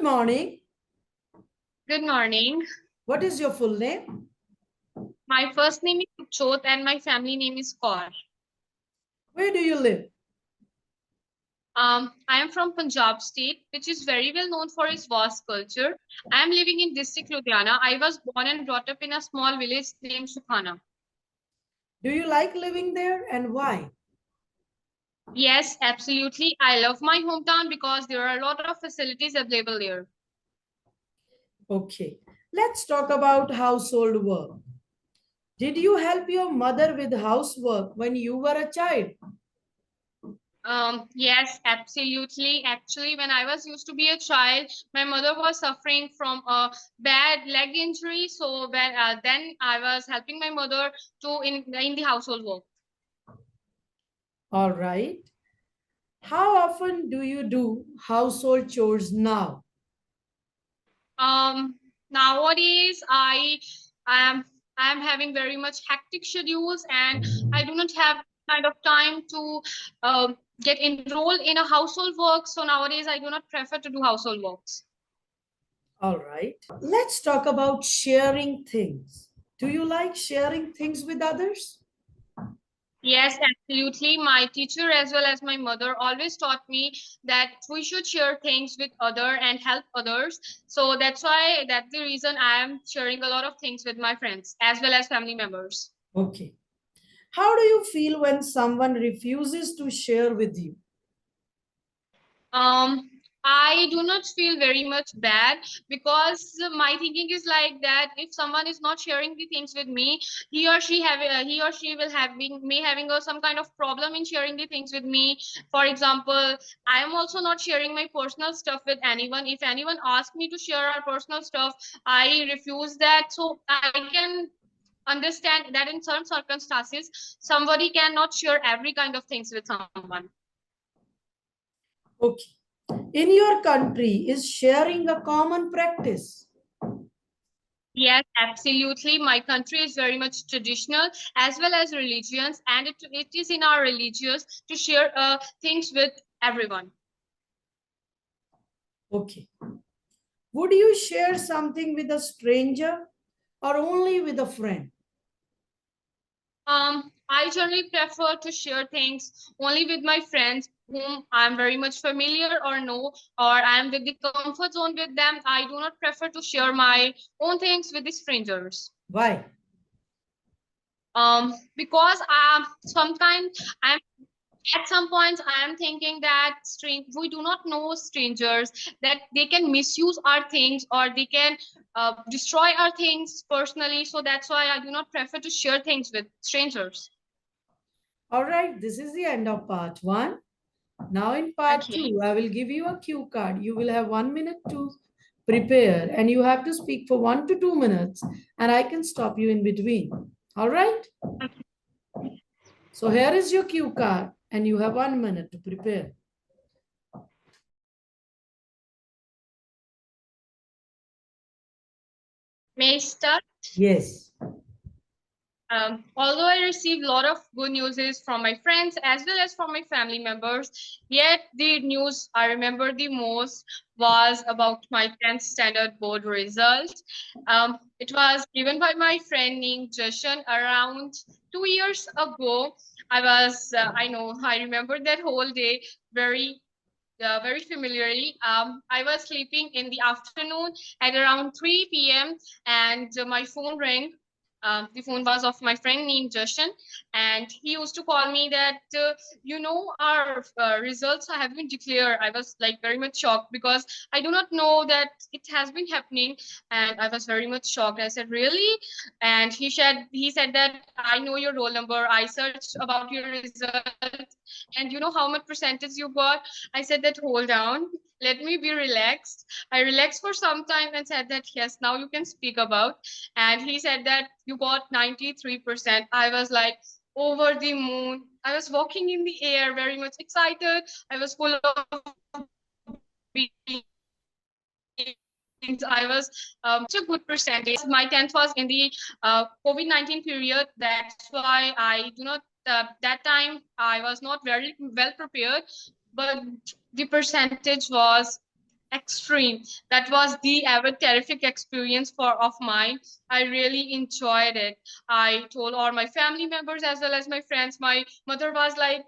morning. Good morning. What is your full name? My first name is Chot and my family name is Kaur. Where do you live? I am from Punjab state, which is very well known for its vast culture. I am living in district Ludhiana. I was born and brought up in a small village named Sukhana. Do you like living there and why? Yes, absolutely. I love my hometown because there are a lot of facilities available there. Okay, let's talk about household work. Did you help your mother with housework when you were a child? Yes, absolutely. Actually, when I was used to be a child, my mother was suffering from a bad leg injury. So then I was helping my mother to in the household work. All right. How often do you do household chores now? Nowadays I am having very much hectic schedules, and I do not have kind of time to get enrolled in a household work. So nowadays I do not prefer to do household works. All right. Let's talk about sharing things. Do you like sharing things with others? Yes, absolutely. My teacher as well as my mother always taught me that we should share things with other and help others. So that's the reason I am sharing a lot of things with my friends as well as family members. Okay. How do you feel when someone refuses to share with you? Um, I do not feel very much bad because my thinking is like that if someone is not sharing the things with me, he or she will having some kind of problem in sharing the things with me. For example, I am also not sharing my personal stuff with anyone. If anyone asks me to share our personal stuff, I refuse that. So I can understand that in certain circumstances, somebody cannot share every kind of things with someone. Okay. In your country, is sharing a common practice? Yes, absolutely. My country is very much traditional as well as religious, and it is in our religious to share things with everyone. Okay. Would you share something with a stranger or only with a friend? I generally prefer to share things only with my friends whom I'm very much familiar or know, or I'm with the comfort zone with them. I do not prefer to share my own things with the strangers. Why? Because sometimes I'm at some points I am thinking that we do not know strangers, that they can misuse our things or they can destroy our things personally. So that's why I do not prefer to share things with strangers. All right, this is the end of part one. Now in part Okay. two, I will give you a cue card. You will have 1 minute to prepare and you have to speak for 1 to 2 minutes and I can stop you in between. All right? So here is your cue card and you have 1 minute to prepare. May I start? Yes. Although I received a lot of good news from my friends as well as from my family members, yet the news I remember the most was about my 10th standard board result. It was given by my friend named Jashan around 2 years ago. I remember that whole day very familiarly. I was sleeping in the afternoon at around 3 p.m. and my phone rang. The phone was of my friend named Justin, and he used to call me that, our results have been declared. I was like very much shocked because I do not know that it has been happening, and I was very much shocked. I said, "Really?" And he said that I know your roll number. I searched about your result, and you know how much percentage you got. I said that, hold on, let me be relaxed. I relaxed for some time and said that, yes, now you can speak about. And he said that you got 93%. I was like over the moon. I was walking in the air, very much excited. I was full of beans. I was such a good percentage. My 10th was in the COVID-19 period. That's why I do not, that time I was not very well prepared, but the percentage was extreme. That was the ever terrific experience of mine. I really enjoyed it. I told all my family members as well as my friends. My mother was like,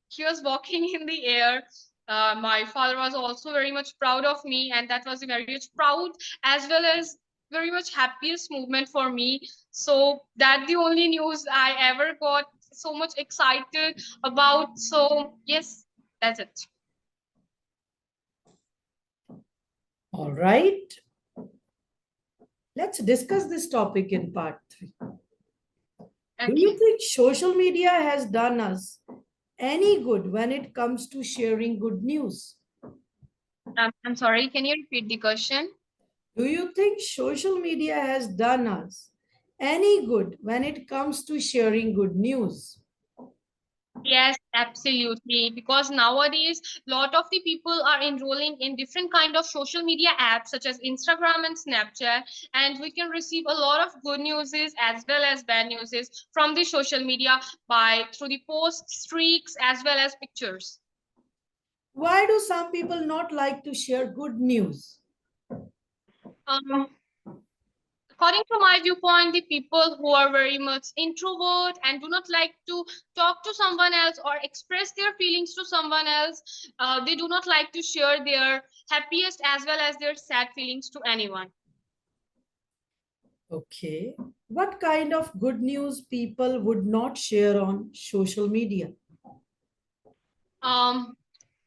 she was walking in the air. My father was also very much proud of me, and that was a very much proud as well as very much happiest movement for me. So that the only news I ever got so much excited about. So yes, that's it. All right. Let's discuss this topic in part 3. Do you Okay. think social media has done us any good when it comes to sharing good news? I'm sorry. Can you repeat the question? Do you think social media has done us any good when it comes to sharing good news? Yes, absolutely. Because nowadays, lot of the people are enrolling in different kind of social media apps such as Instagram and Snapchat, and we can receive a lot of good news as well as bad news from the social media by through the posts, streaks, as well as pictures. Why do some people not like to share good news? Um, According to my viewpoint, the people who are very much introvert and do not like to talk to someone else or express their feelings to someone else, they do not like to share their happiest as well as their sad feelings to anyone. Okay. What kind of good news people would not share on social media? Um,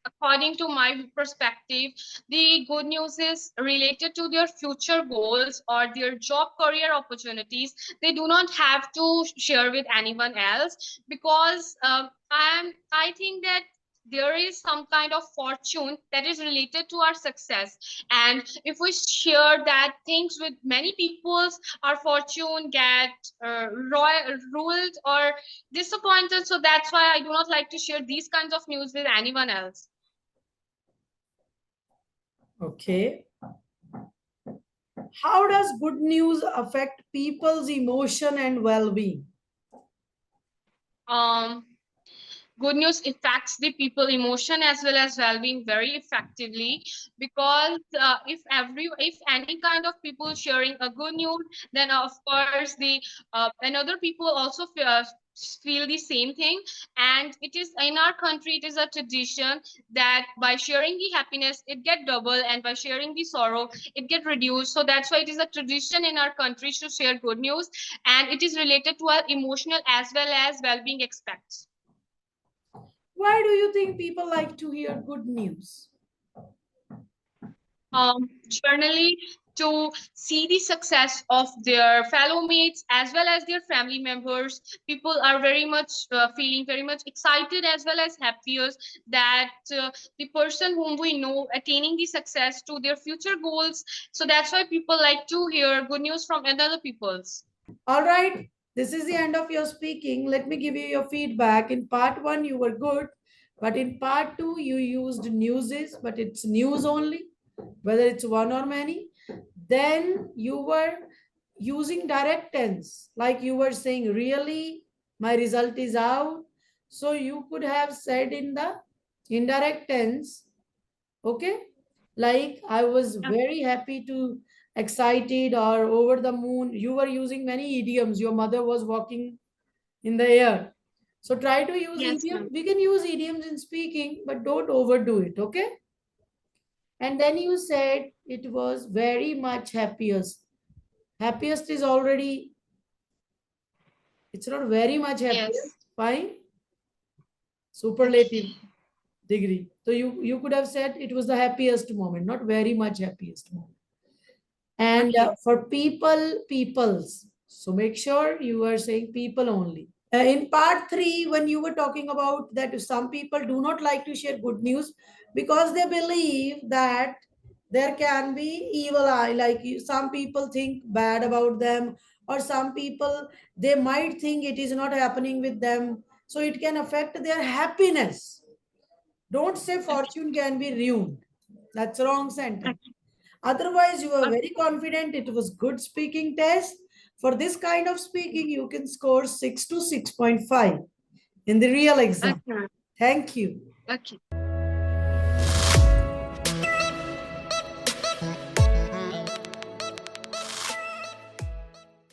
According to my perspective, the good news is related to their future goals or their job career opportunities. They do not have to share with anyone else because I think that there is some kind of fortune that is related to our success, and if we share that things with many people, our fortune get ruled or disappointed. So that's why I do not like to share these kinds of news with anyone else. Okay. How does good news affect people's emotion and well-being? um Good news affects the people emotion as well as well-being very effectively, because if any kind of people sharing a good news, then of course the another people also feel the same thing. And it is in our country, it is a tradition that by sharing the happiness it get double, and by sharing the sorrow it get reduced. So that's why it is a tradition in our country to share good news, and it is related to our emotional as well as well-being aspects. Why do you think people like to hear good news? Generally to see the success of their fellow mates as well as their family members. People are very much feeling very much excited as well as happier that the person whom we know attaining the success to their future goals. So that's why people like to hear good news from other people's. All right, this is the end of your speaking. Let me give you your feedback. In part 1, you were good, but in part 2, you used newses, but it's news only, whether it's one or many. Then you were using direct tense, like you were saying, really, my result is out. So you could have said in the indirect tense, okay, like I was very happy to excited or over the moon. You were using many idioms. Your mother was walking in the air. So try to use Yes, idiom. ma'am. We can use idioms in speaking, but don't overdo it, okay? And then you said it was very much happiest. Happiest is already, it's not very much Yes. happiest. Fine. Okay. Superlative degree. So you could have said it was the happiest moment, not very much happiest moment. And Okay. for peoples. So make sure you are saying people only. In part 3, when you were talking about that some people do not like to share good news because they believe that there can be evil eye, like some people think bad about them, or some people, they might think it is not happening with them, so it can affect their happiness. Don't say Okay. fortune can be ruined. That's a wrong sentence. Okay. Otherwise, you were Okay. very confident. It was good speaking test. For this kind of speaking, you can score 6 to 6.5 in the real exam. Okay. Thank you. Okay.